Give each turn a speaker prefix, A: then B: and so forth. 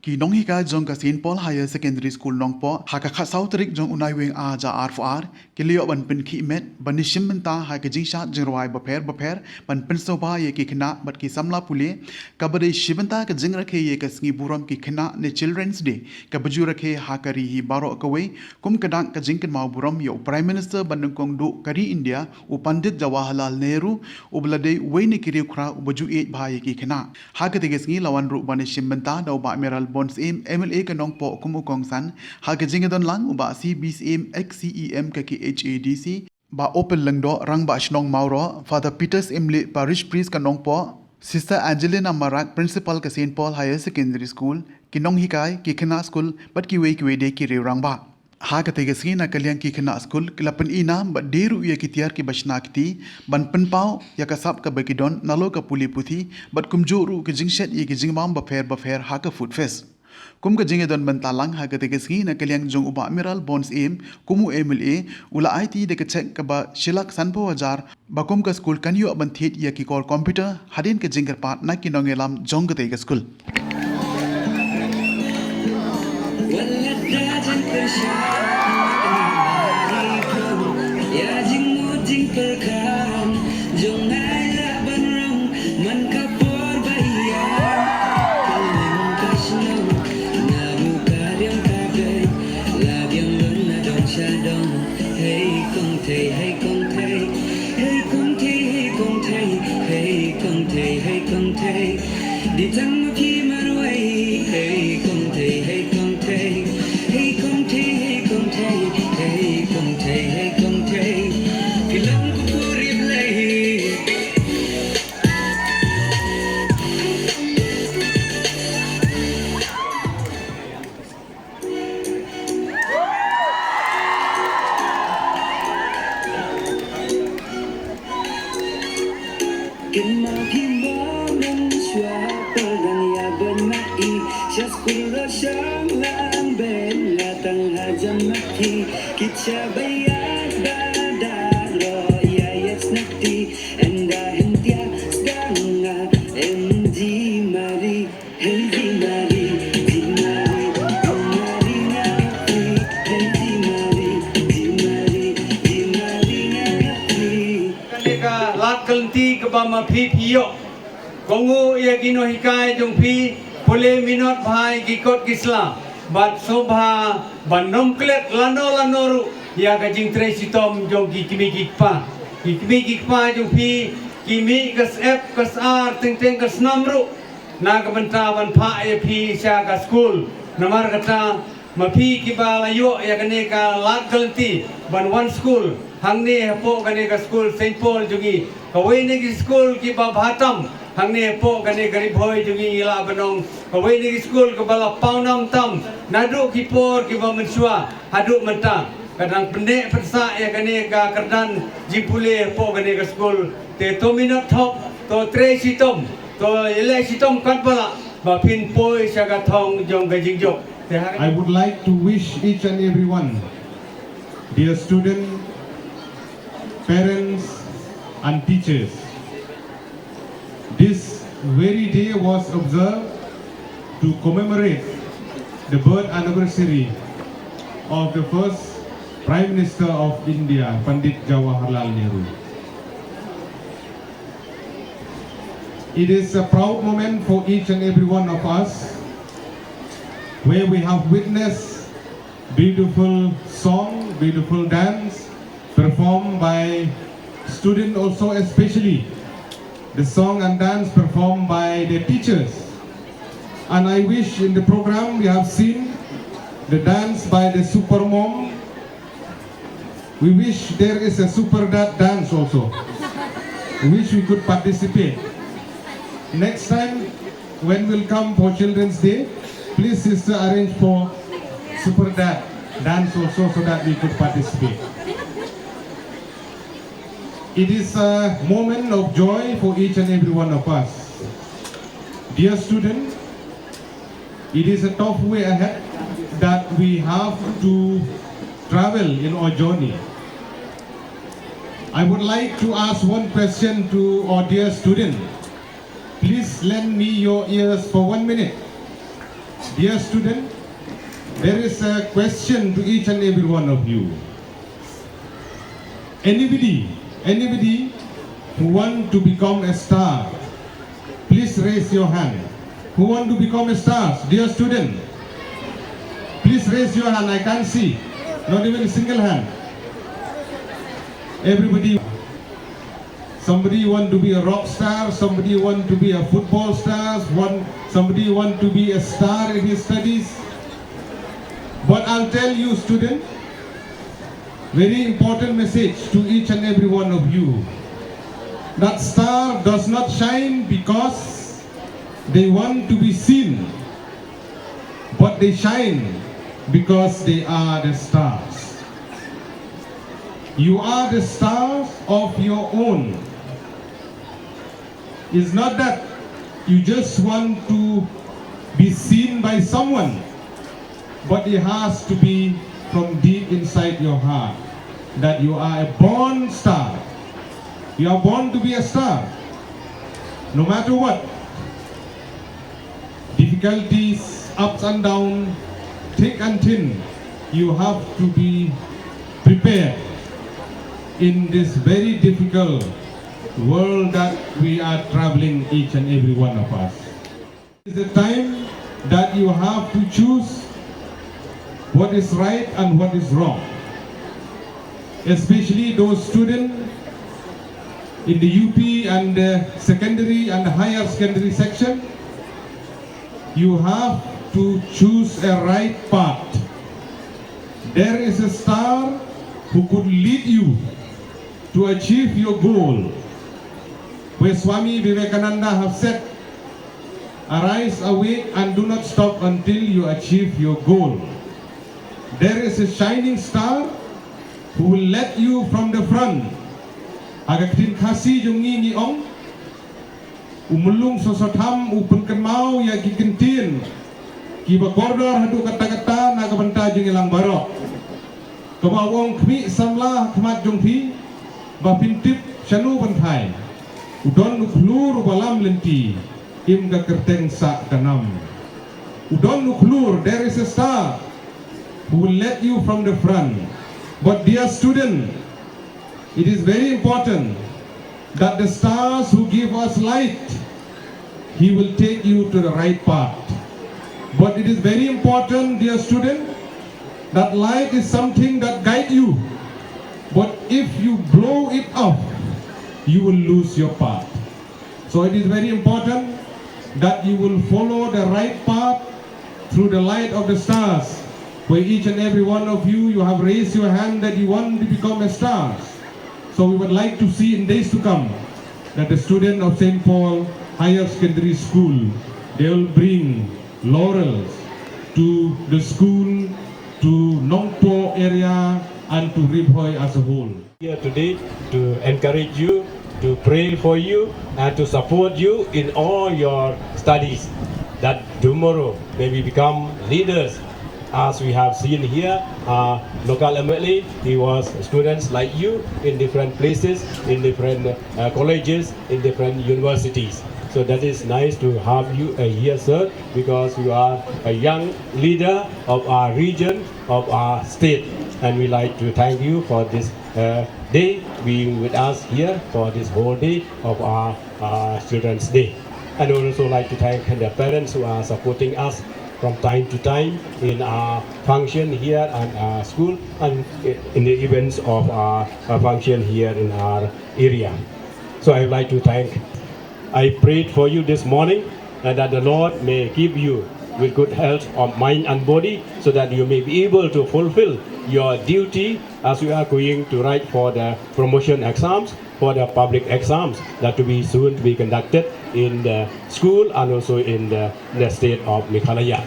A: ki nonghikai jong ka St Paul Higher Secondary School Nongpoh haka kha sautrik jong unai weng a ja r4r ki leo ban pynkhih met ban shimenta ha ka jing Shad jing rawai bapher ban pinsoba ye ki khna bat ki samla pule ka bade shimenta ka jing rakhe ye ka sngi buram ki khna ne Children's Day ka baju rakhe ha kari hi baro ka we kum kadang ka jing kan mau buram yo Prime Minister ban kong du kari India u Pandit Jawaharlal Nehru u blade we ne kiri khra u baju e bha ye ki khna ha ka te sngi lawan ru ban shimenta do ba meral bonds aim MLA ka Nongpoh kumu kongsan ha ka jingadon lang uba CBs aim XCEM ka ki HADC ba open langdo rang ba shnong Mawphor Father Peters Emily Parish Priest ka Nongpoh Sister Angelina Marak Principal ka St Paul Higher Secondary School ki nonghikai ki khna school bat ki we de ki rang ba ha ka tege sina kalyang ki khna school klapan ina ba deru ye ki tiar ki bashna kti ban panpau ya ka sap ka bakidon nalo ka puli puthi bat kumjuru ki jingshet ye ki jingmam ba pher ha ka food fest kum ka jinge don bantalang ha ka tege sina kalyang jong uba amiral bonds aim kumu MLA ula IT de ka check ka ba shilak sanpo hajar ba kum ka school kanyo ban thet ya ki kor computer hadin ka jingar pat na ki nongelam jong ka tege school
B: đi thăm khi mà nuôi hey không thể hey không thể hey không thể hey không thể hey không thể hey không thể thì lòng của cô riêng lấy kinh mau khi mơ nâng xóa Just kulo sang lang ben la tang ha jamati kitcha bayat badaro ya yes nakti enda hentia stanga mg mari hey di mari di mari mari ngati hey di mari di mari di mari ngati
C: kaneka lat kalti ka ba ma phi phiyo kongu ya kino hikai jong phi Pule minot bhai gikot kisla bat sobha bandom klet lano ru ya ka jing tre sitom jong ki kimi gikpa jong pi kimi kas f kas r teng kas namru na ka banta ban pha ya pi sha ka school namar kata ma pi ki ba la yo ya ka ne ka lat kalti ban one school hang ne po ka ne ka school St Paul jungi ka we ne ki school ki ba bhatam hang ne po ka ne garib hoi jungi ila banong ka we ne ki school ka bala paunam tam nadu ki por ki ba mensua hadu menta kadang pendek persa ya ka ne ka kerdan jipule po ka ne ka school te to minot thop to tre sitom to ele sitom kat bala ba pin poi sha ka thong jong ka jingjok.
D: I would like to wish each and everyone, dear students, parents and teachers, this very day was observed to commemorate the birth anniversary of the first Prime Minister of India, Pandit Jawaharlal Nehru. It is a proud moment for each and every one of us, where we have witnessed beautiful song, beautiful dance performed by students, also especially the song and dance performed by the teachers. And I wish in the program we have seen the dance by the super mom. We wish there is a super dad dance also. We wish we could participate. Next time when we'll come for Children's Day, please sister arrange for super dad dance also so that we could participate. It is a moment of joy for each and every one of us. Dear students, it is a tough way ahead that we have to travel in our journey. I would like to ask one question to our dear student. Please lend me your ears for 1 minute. Dear student, there is a question to each and every one of you. Anybody who want to become a star, please raise your hand. Who want to become a star? Dear student, please raise your hand. I can't see. Not even a single hand. Everybody. Somebody want to be a rock star. Somebody want to be a football star. Somebody want to be a star in his studies. But I'll tell you, student, very important message to each and every one of you. That star does not shine because they want to be seen, but they shine because they are the stars. You are the stars of your own. It's not that you just want to be seen by someone, but it has to be from deep inside your heart that you are a born star. You are born to be a star. No matter what, difficulties, ups and downs, thick and thin, you have to be prepared in this very difficult world that we are traveling, each and every one of us. It's the time that you have to choose what is right and what is wrong. Especially those students in the UP and the secondary and the higher secondary section, you have to choose a right path. There is a star who could lead you to achieve your goal. Where Swami Vivekananda have said, arise, awake, and do not stop until you achieve your goal. There is a shining star who will let you from the front. Agaktin kasi yung ngi ong umulong sa satham upun kenmau ya kikentin kiba koridor hadu kata-kata nagabanta yung ilang barok. Kabawong kmi samla kmat jong pi bapintip syanu bantai udon nuklur balam lenti im gakerteng sa kanam. Udon nuklur, there is a star who will let you from the front. But dear student, it is very important that the stars who give us light, he will take you to the right path. But it is very important, dear student, that light is something that guides you. But if you blow it off, you will lose your path. So it is very important that you will follow the right path through the light of the stars. Where each and every one of you, you have raised your hand that you want to become a star. So we would like to see in days to come that the student of St. Paul Higher Secondary School, they will bring laurels to the school, to Nongpoh area, and to Ribhoi as a whole.
E: Here today to encourage you, to pray for you, and to support you in all your studies, that tomorrow may we become leaders. As we have seen here, local MLA, he was students like you in different places, in different colleges, in different universities. So that is nice to have you here, sir, because you are a young leader of our region, of our state. And we like to thank you for this day, being with us here for this whole day of our Children's Day. And we also like to thank the parents who are supporting us from time to time in our function here at our school and in the events of our function here in our area. So I would like to thank, I prayed for you this morning and that the Lord may give you with good health of mind and body so that you may be able to fulfill your duty as you are going to write for the promotion exams, for the public exams that will be soon to be conducted in the school and also in the state of Meghalaya.